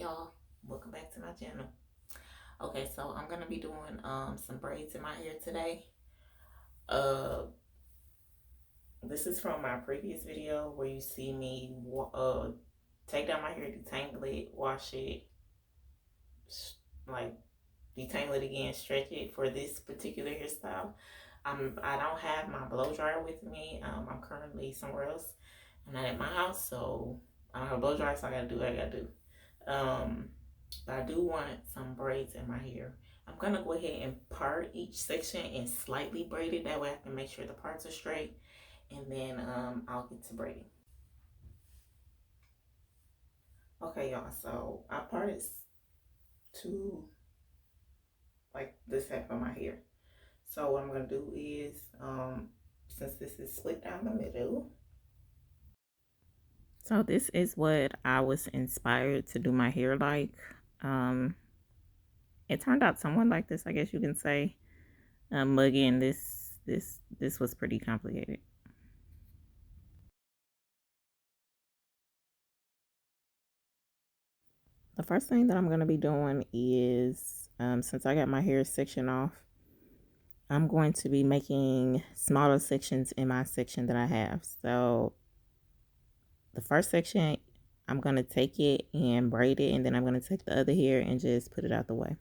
y'all, welcome back to my channel. Okay, so I'm gonna be doing some braids in my hair today. uh this is from my previous video where you see me take down my hair, detangle it, wash it, like detangle it again, stretch it for this particular hairstyle. I don't have my blow dryer with me. I'm currently somewhere else. I'm not at my house, so I don't have a blow dryer, so I gotta do what I gotta do. But I do want some braids in my hair. I'm gonna go ahead and part each section and slightly braid it. That way I can make sure the parts are straight, and then I'll get to braiding. Okay, y'all. So I parted to like this half of my hair. So what I'm gonna do is, since this is split down the middle. So this is what I was inspired to do my hair like. Um, it turned out somewhat like this, I guess you can say. Again, this was pretty complicated. The first thing that I'm going to be doing is, since I got my hair section off, I'm going to be making smaller sections in my section that I have. So the first section, I'm going to take it and braid it, and then I'm going to take the other hair and just put it out the way.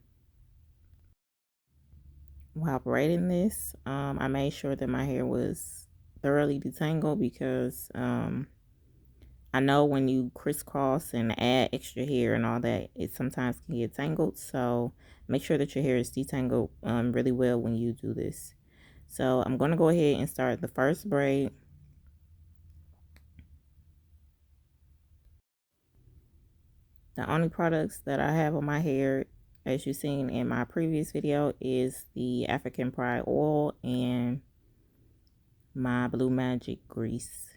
While braiding this, I made sure that my hair was thoroughly detangled because I know when you crisscross and add extra hair and all that, it sometimes can get tangled. So make sure that your hair is detangled really well when you do this. So I'm going to go ahead and start the first braid. The only products that I have on my hair, as you've seen in my previous video, is the African Pride oil and my Blue Magic grease.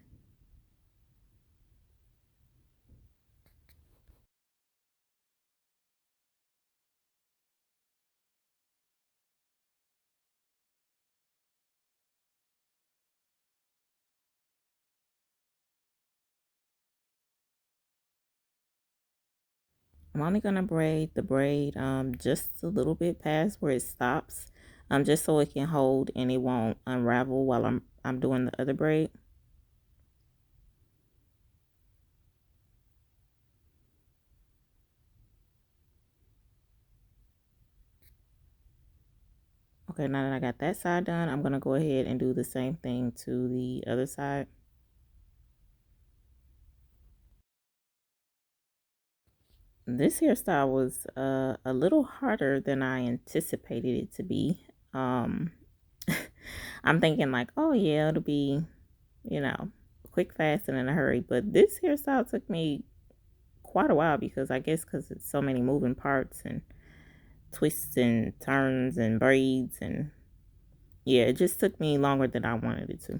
I'm only going to braid the braid just a little bit past where it stops, just so it can hold and it won't unravel while I'm doing the other braid. Okay, now that I got that side done, I'm going to go ahead and do the same thing to the other side. This hairstyle was a little harder than I anticipated it to be. I'm thinking like, oh yeah, it'll be, you know, quick, fast, and in a hurry. But this hairstyle took me quite a while because I guess because it's so many moving parts and twists and turns and braids, and yeah, it just took me longer than I wanted it to.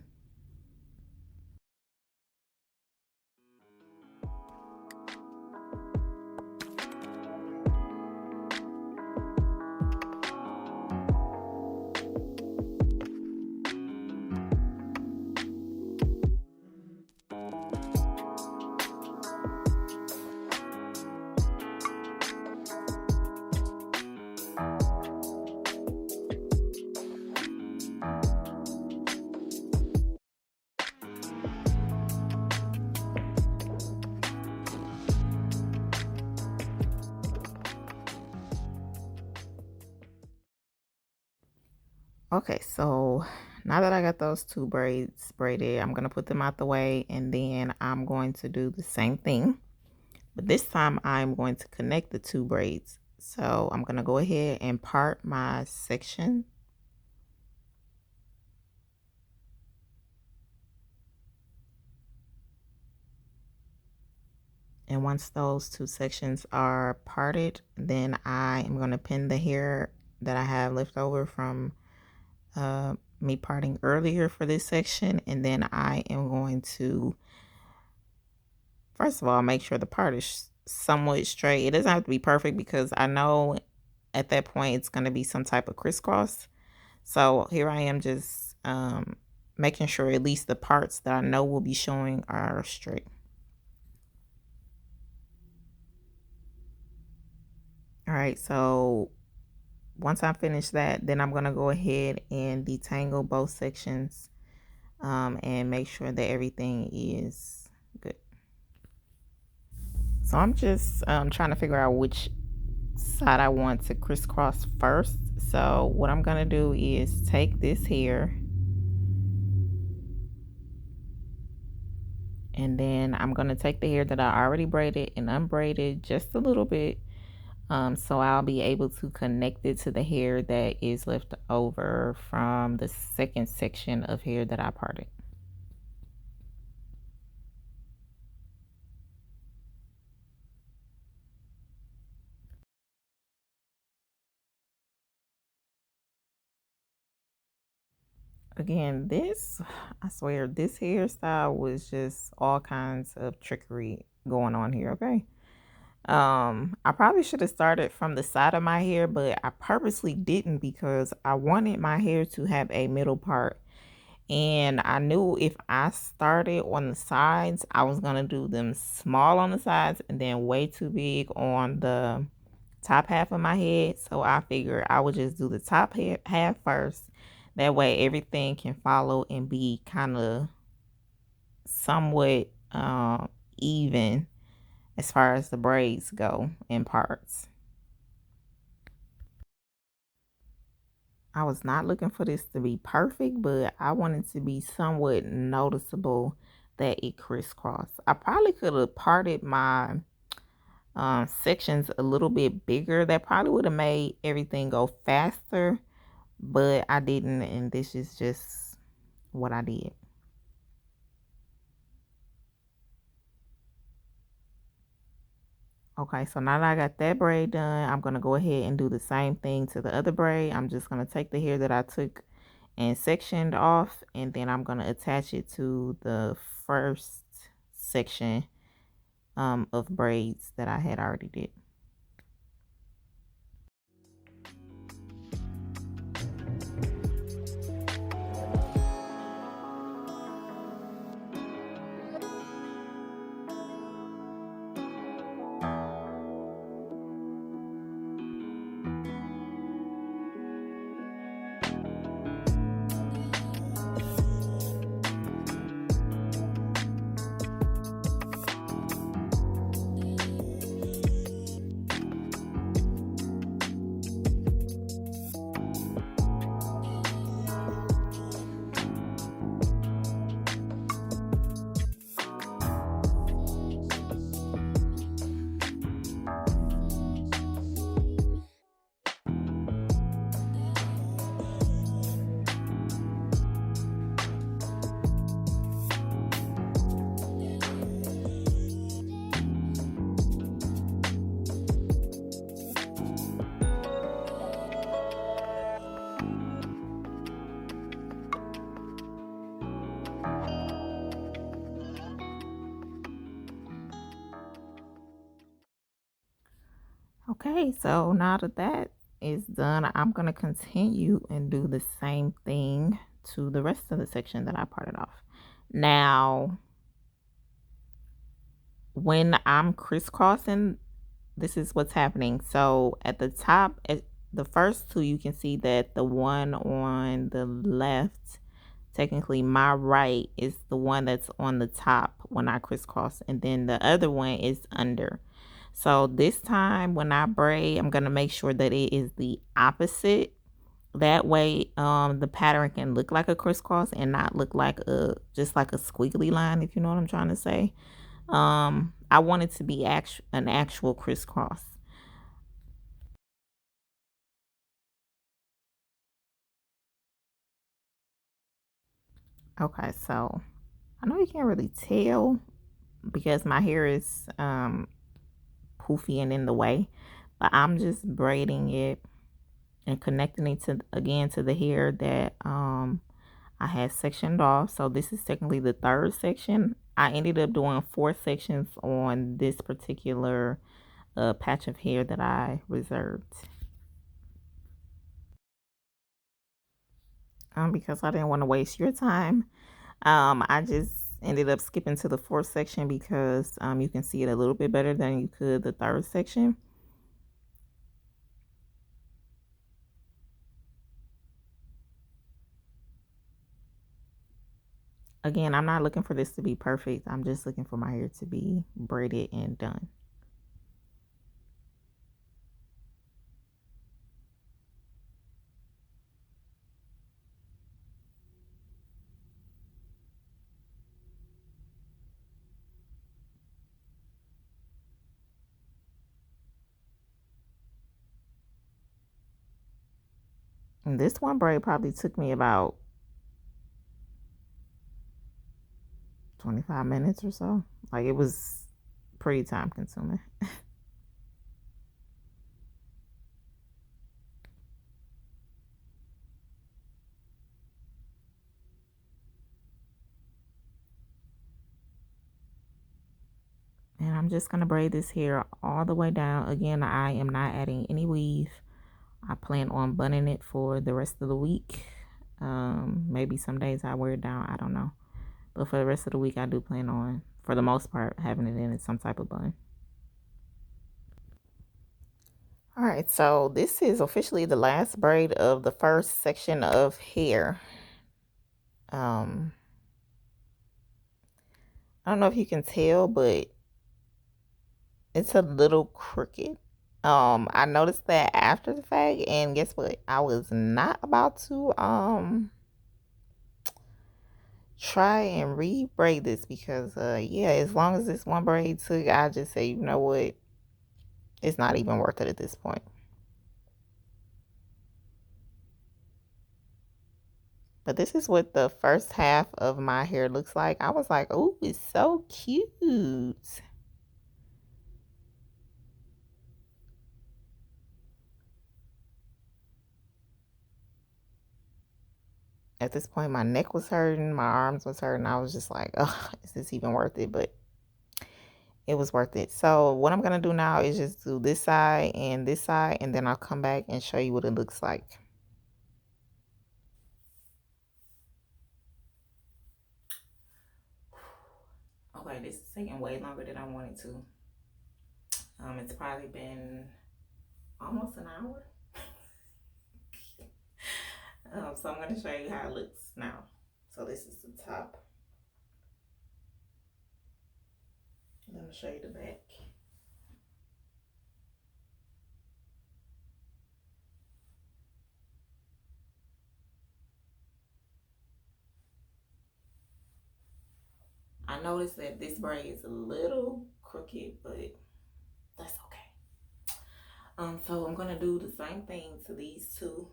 Okay, so now that I got those two braids braided, I'm going to put them out the way, and then I'm going to do the same thing. But this time I'm going to connect the two braids. So I'm going to go ahead and part my section. And once those two sections are parted, then I am going to pin the hair that I have left over from me parting earlier for this section. And then I am going to, first of all, make sure the part is somewhat straight. It doesn't have to be perfect because I know at that point it's going to be some type of crisscross. So here I am just making sure at least the parts that I know will be showing are straight. right, so once I finish that, then I'm going to go ahead and detangle both sections and make sure that everything is good. So I'm just trying to figure out which side I want to crisscross first. So what I'm going to do is take this here, and then I'm going to take the hair that I already braided and unbraid it just a little bit. So I'll be able to connect it to the hair that is left over from the second section of hair that I parted. Again, this, I swear, this hairstyle was just all kinds of trickery going on here, okay? I probably should have started from the side of my hair, but I purposely didn't because I wanted my hair to have a middle part. And I knew if I started on the sides, I was going to do them small on the sides and then way too big on the top half of my head. So I figured I would just do the top half first. That way everything can follow and be kind of somewhat even as far as the braids go in parts. I was not looking for this to be perfect, but I wanted to be somewhat noticeable that it crisscrossed. I probably could have parted my sections a little bit bigger. That probably would have made everything go faster, but I didn't, and this is just what I did. Okay, so now that I got that braid done, I'm going to go ahead and do the same thing to the other braid. I'm just going to take the hair that I took and sectioned off, and then I'm going to attach it to the first section of braids that I had already did. Okay, so now that that is done, I'm going to continue and do the same thing to the rest of the section that I parted off. Now, when I'm crisscrossing, this is what's happening. So at the top, at the first two, you can see that the one on the left, technically my right, is the one that's on the top when I crisscross, and then the other one is under. So this time when I braid, I'm going to make sure that it is the opposite. That way the pattern can look like a crisscross and not look like a just like a squiggly line, if you know what I'm trying to say. I want it to be an actual crisscross. Okay, so I know you can't really tell because my hair is poofy and in the way, but I'm just braiding it and connecting it to again to the hair that I had sectioned off. So this is technically the third section. I ended up doing 4 sections on this particular patch of hair that I reserved. Because I didn't want to waste your time. I just ended up skipping to the 4th section because you can see it a little bit better than you could the 3rd section. Again, I'm not looking for this to be perfect. I'm just looking for my hair to be braided and done. And this one braid probably took me about 25 minutes or so. Like, it was pretty time consuming. And I'm just going to braid this hair all the way down. Again, I am not adding any weave. I plan on bunning it for the rest of the week. Maybe some days I wear it down. I don't know. But for the rest of the week, I do plan on, for the most part, having it in some type of bun. All right, so this is officially the last braid of the first section of hair. I don't know if you can tell, but it's a little crooked. I noticed that after the fact, and guess what? I was not about to try and re-braid this because yeah, as long as this one braid took, I just say, you know what? It's not even worth it at this point. But this is what the first half of my hair looks like. I was like, oh, it's so cute. At this point, my neck was hurting, my arms was hurting. I was just like, oh, is this even worth it? But it was worth it. So what I'm going to do now is just do this side, and then I'll come back and show you what it looks like. Okay, this is taking way longer than I wanted to. It's probably been almost an hour. So I'm going to show you how it looks now. So this is the top. I'm going to show you the back. I noticed that this braid is a little crooked, but that's okay. So I'm gonna do the same thing to these two,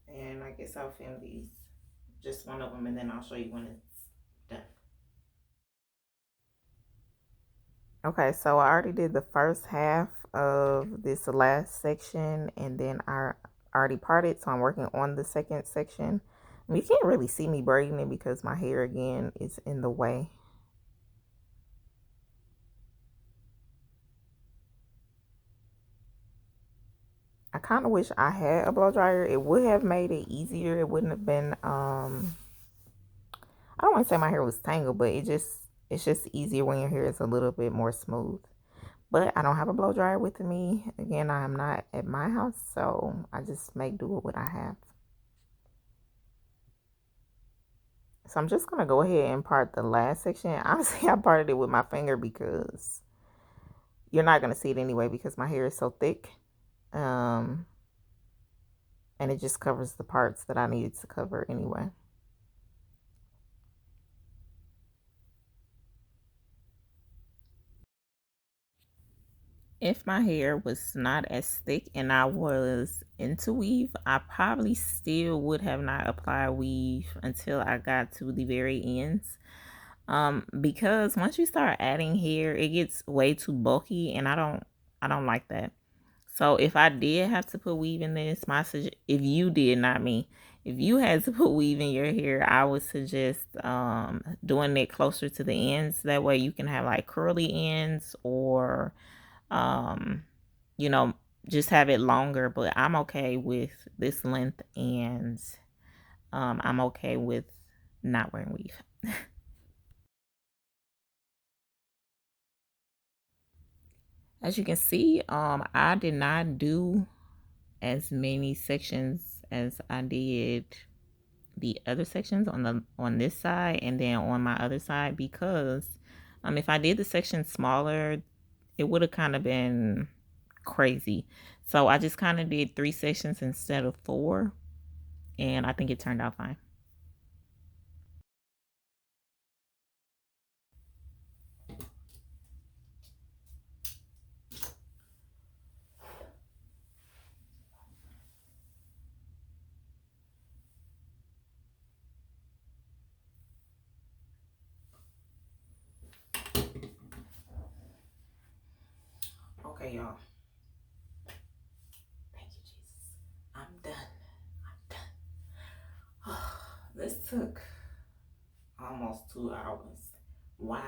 and I guess I'll film these, just one of them, and then I'll show you when it's done. Okay, so I already did the first half of this last section, and then I already parted, so I'm working on the second section. You can't really see me braiding it because my hair again is in the way. I kind of wish I had a blow dryer. It would have made it easier. It wouldn't have been I don't want to say my hair was tangled, but it's just easier when your hair is a little bit more smooth. But I don't have a blow dryer with me. Again, I am not at my house, so I just make do with what I have. So I'm just gonna go ahead and part the last section. Honestly, I parted it with my finger because you're not gonna see it anyway because my hair is so thick. Um, and it just covers the parts that I needed to cover anyway. If my hair was not as thick and I was into weave, I probably still would have not applied weave until I got to the very ends. Because once you start adding hair, it gets way too bulky, and I don't like that. So if I did have to put weave in this, if you did, not me, if you had to put weave in your hair, I would suggest doing it closer to the ends. That way you can have like curly ends, or um you know, just have it longer. But I'm okay with this length, and I'm okay with not wearing weave. As you can see, I did not do as many sections as I did the other sections on this side and then on my other side, because if I did the section smaller, it would have kind of been crazy. So I just kind of did 3 sections instead of 4, and I think it turned out fine. Okay, y'all. Thank you, Jesus. I'm done. I'm done. This took almost 2 hours. Why?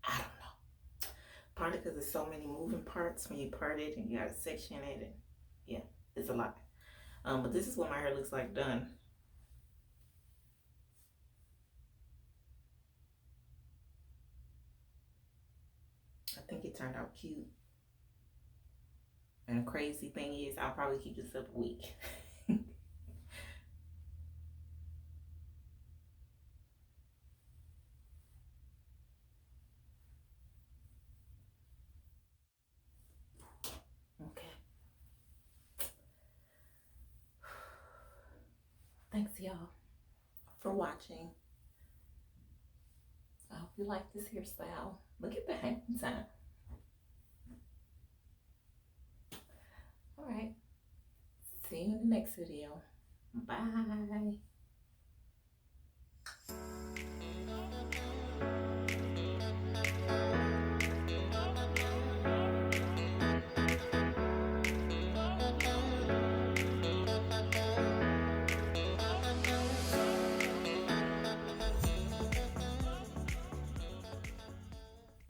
I don't know. Partly because there's so many moving parts when you part it and you gotta section it, and yeah, it's a lot. But this is what my hair looks like done. I think it turned out cute. And the crazy thing is, I'll probably keep this up a week. Okay. Thanks, y'all, for watching. I hope you like this hairstyle. Look at the hang time. All right. See you in the next video. Bye.